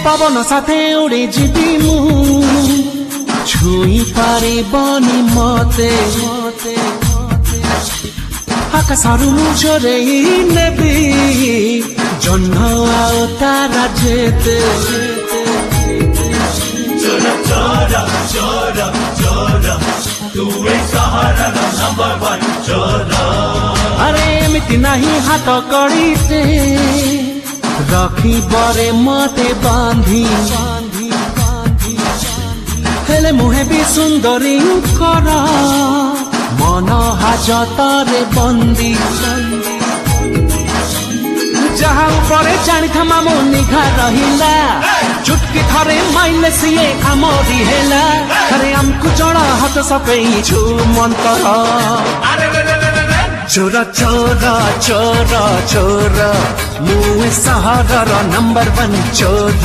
पवन साथे उड़े जीवी मु छुई पारिबनी मते आकाशरू मु चोरेई नेबी जह्न आउ तारा जेते चोरा चोरा चोरा चोरा तू सहारा नंबर 1 चोरा। अरे एमती नहीं हाथ कड़ीते रखी बरे मते बांधी हेले मुहे भी सुंदरी कर मन हाजतरे बंदी जहाँ ऊपर जानी था मामो निघा रहिला चुटकी थरे माइले सिए आमरी हेला अरे हमको जड़ा हाथ सपई छु मंतर चोरा चोरा चोरा चोरा मुए सहारा नंबर 1 चोरा।